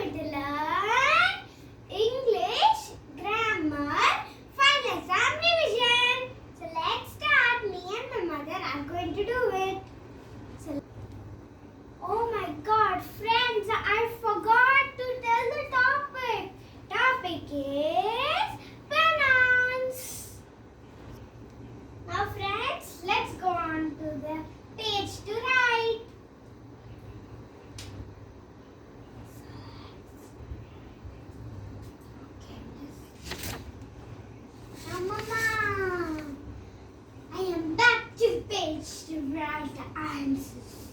going to learn English, grammar, final exam revision. So let's start. Me and my mother are going to do it. So, oh my God, friends, I forgot to tell the topic. Topic is pronouns. Now, friends, let's go on to the page to write. Now, Mama, I am back to the page to write the answers.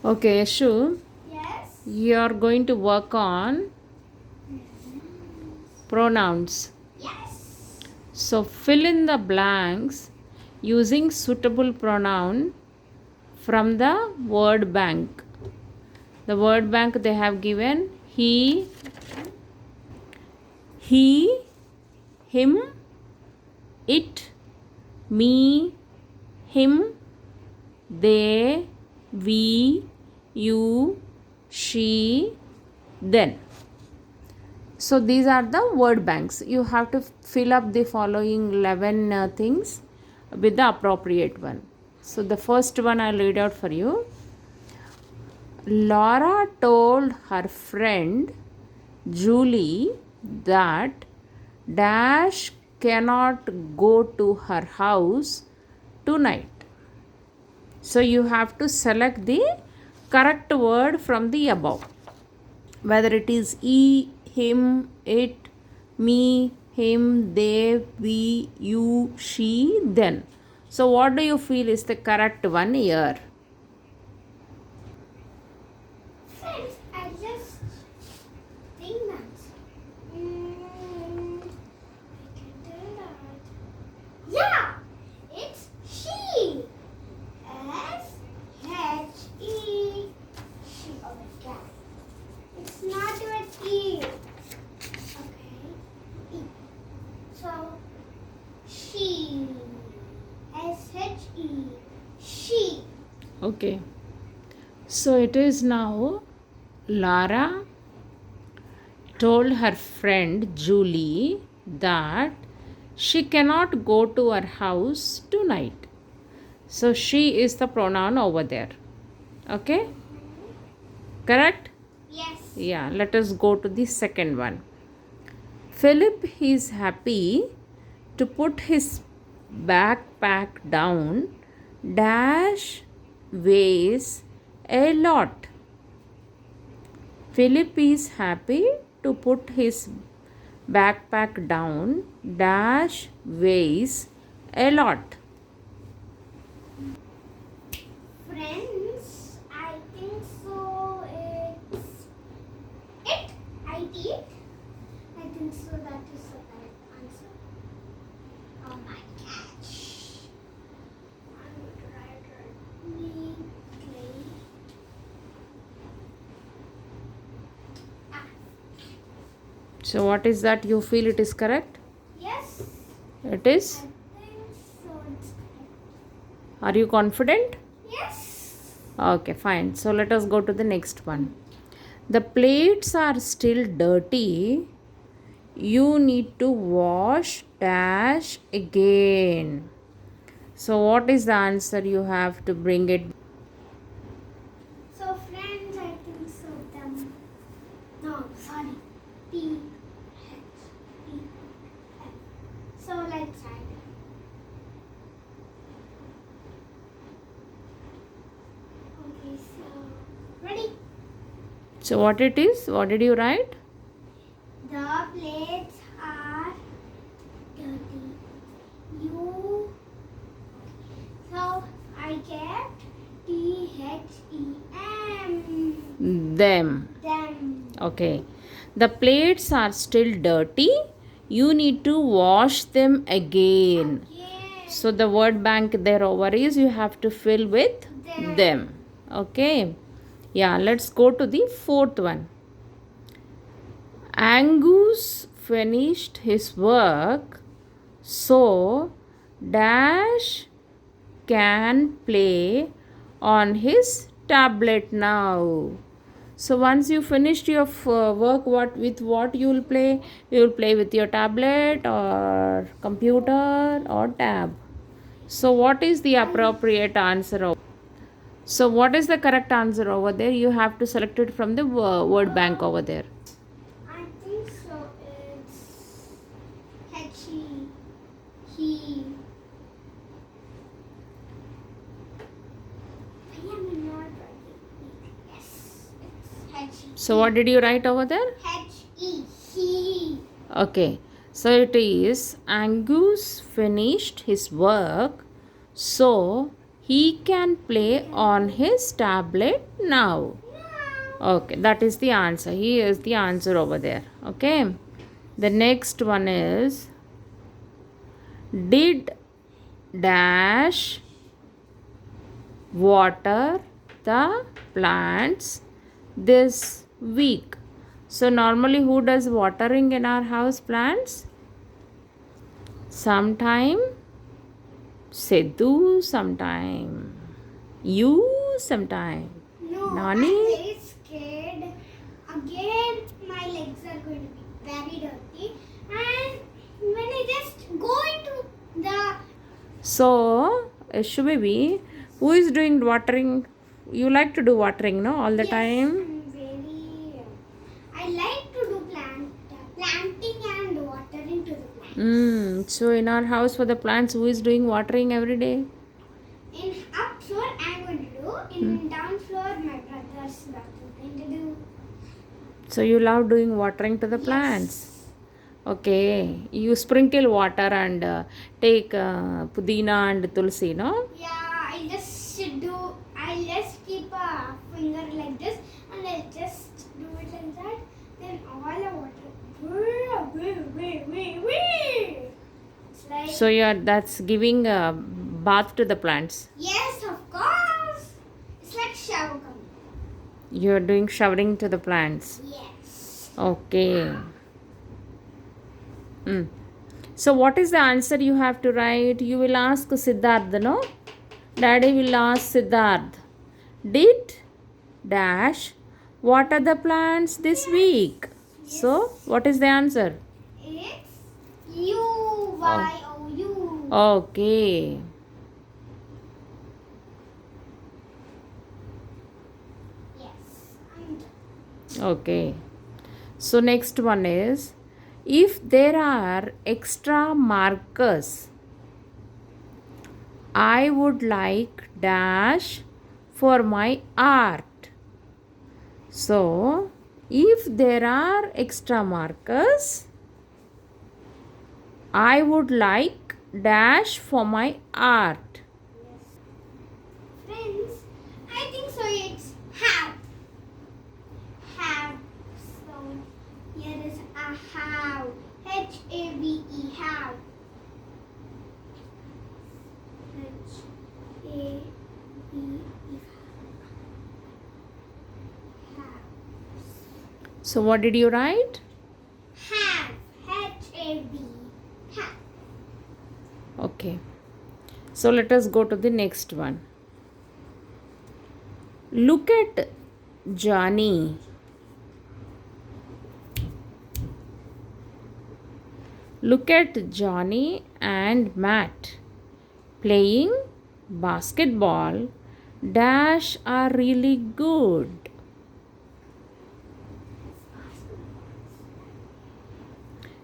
Okay, Yashu, Yes? you are going to work on pronouns. Yes. So fill in the blanks using suitable pronoun from the word bank. The word bank they have given he, him, it, me, him, they, we, you, she, then. So these are the word banks. You have to fill up the following 11 things with the appropriate one. So the first one I'll read out for you. Laura told her friend Julie that Dash cannot go to her house tonight. So you have to select the correct word from the above. Whether it is he, him, it, me, him, they, we, you, she, then. So what do you feel is the correct one here? Friends, I just think that. I can tell that. Yeah, it's she. S-H-E. She. Oh my God. It's not with E. Okay. E. So, she. S-H-E. She. Okay. So it is now Lara told her friend Julie that she cannot go to her house tonight. So she is the pronoun over there. Okay? Correct? Yes. Yeah, let us go to the second one. Philip is happy to put his backpack down. Dash weighs a lot. Philip is happy to put his backpack down. Dash weighs a lot. Friends, I think so. It's it. It. I think so. That is the correct answer. Oh my gosh. I'm going to write it neatly. Ah, So what is that you feel it is correct? yes. It is? I think so. It's correct. Are you confident? Yes. Okay, fine. So let us go to the next one. The plates are still dirty. You need to wash dash again. So what is the answer? You have to bring it. So, friends, I think so. Them. No, sorry. P H E F. So let's write it. Okay, so ready? So what it is? What did you write? The plates are dirty. You. So I kept THEM. Them. Them. Okay. The plates are still dirty. You need to wash them again. Again. So the word bank there over is you have to fill with them. Okay. Yeah, let's go to the fourth one. Angus finished his work, so Dash can play on his tablet now. So once you finished your work, what you will play? You will play with your tablet or computer or tab. So what is the appropriate answer? So what is the correct answer over there? You have to select it from the word bank over there. I think so. It's He. He. I am not writing. Yes. It's He. So what did you write over there? He. He. Okay. So it is Angus finished his work, so he can play on his tablet now. Okay, that is the answer. Here is the answer over there. Okay. The next one is, did dash water the plants this week? So normally who does watering in our house plants? Sometime Sidhu, sometime you, sometime No, Nani. I'm very scared. Again, my legs are going to be very dirty. And when I just go into the... So, Yashu baby, who is doing watering? You like to do watering, no? All the Yes, time? I'm very... I like to do planting and watering to the plants. So in our house for the plants, who is doing watering every day? In up floor, I'm going to do. In down floor, my brother's going to do. So you love doing watering to the plants? Okay. You sprinkle water and take pudina and tulsi, no? Yeah, I just keep a finger like this and I'll just do it like that. Then all the water. It's like, So that's giving a bath to the plants. yes, of course. It's like shower coming. You're doing showering to the plants. Yes. Okay. So what is the answer you have to write? You will ask Siddharth, no? Daddy will ask Siddharth. Did dash water the plants this week? So what is the answer? It's U-Y-O-U. Okay. Yes. I'm done. Okay. So next one is, if there are extra markers, I would like dash for my art. So if there are extra markers, I would like dash for my art. Friends, I think so it's have. Have. So here is a have. H-A-V-E, have. H-A-V-E, have. So what did you write? Have. H-A-V. Have. Okay. So let us go to the next one. Look at Johnny. Look at Johnny and Matt playing basketball. Dash are really good.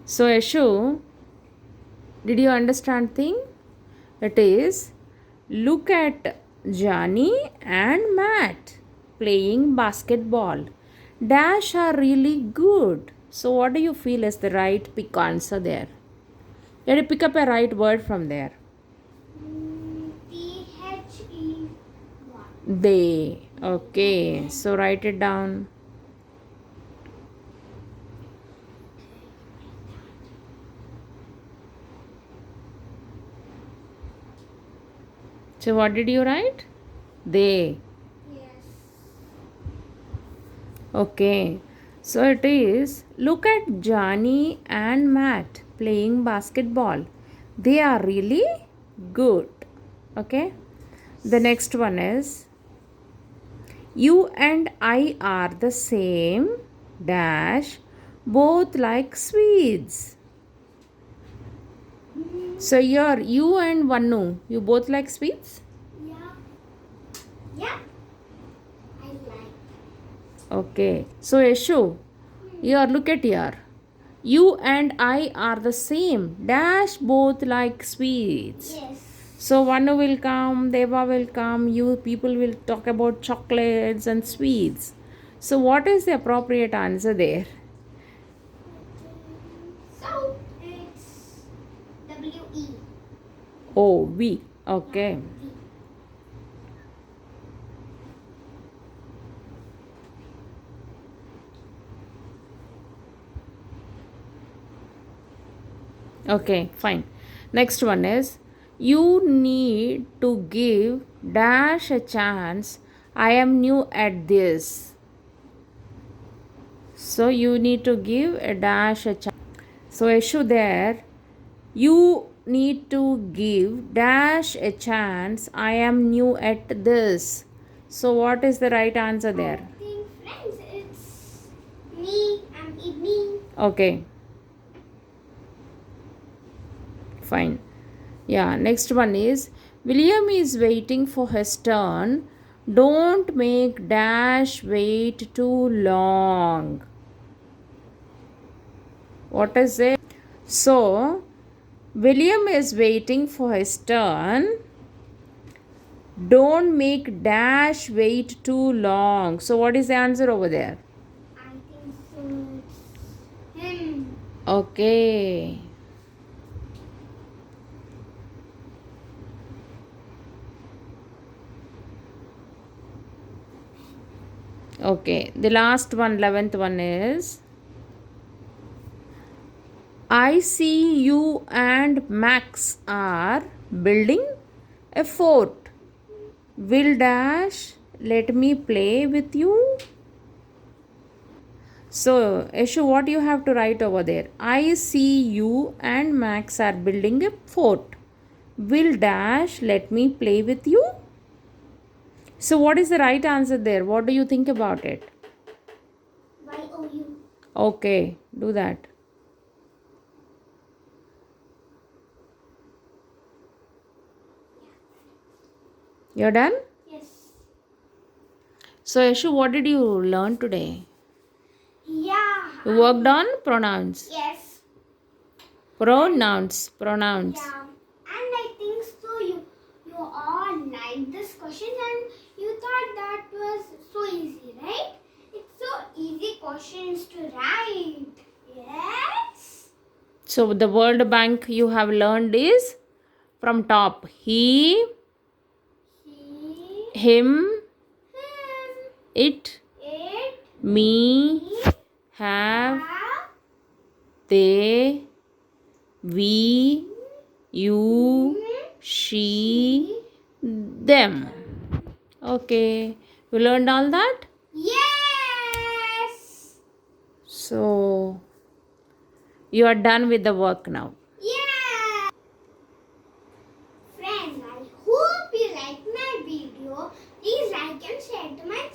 So Yashu, did you understand thing? It is, look at Johnny and Matt playing basketball. Dash are really good. So what do you feel is the right pick answer there? You have to pick up a right word from there. T-H-E-Y. They. Okay. So write it down. So what did you write? They. Yes. Okay. So it is, look at Johnny and Matt playing basketball. They are really good. Okay. The next one is, You and I are the same dash, both like sweets. So here, you and Vannu, you both like sweets? Yeah. Yeah. I like. Okay. So Yeshu, here, look at here. You and I are the same dash, both like sweets. Yes. So Vanu will come, Deva will come, you people will talk about chocolates and sweets. So what is the appropriate answer there? So it's W-E. Oh, V. Okay. V. Okay, fine. Next one is you need to give dash a chance. I am new at this. So you need to give a dash a chance. So issue there, you need to give dash a chance. I am new at this. So what is the right answer there? I think friends, it's me. I'm evening. Okay, fine. Yeah, next one is William is waiting for his turn. Don't make dash wait too long. What is it? So, William is waiting for his turn. Don't make dash wait too long. So, what is the answer over there? I think so. It's him. Okay. Okay, the last one, 11th one is I see you and Max are building a fort. Will dash let me play with you? So, Eshu, what you have to write over there? I see you and Max are building a fort. Will dash let me play with you? So, what is the right answer there? What do you think about it? Y-O-U. Okay, do that. You're done? Yes. So, Eshu, what did you learn today? Yeah. You worked on pronouns. Yes. Pronouns. Yeah. And I think so. You all liked this question and you thought that was so easy, right? It's so easy questions to write. Yes. So, the word bank you have learned is from top. He, He, him, him, it, it, me, he, have, have, they, we, you, him, she, them. Okay. You learned all that? yes. So, you are done with the work now. Yeah. Friends, I hope you liked my video. Please like and share to my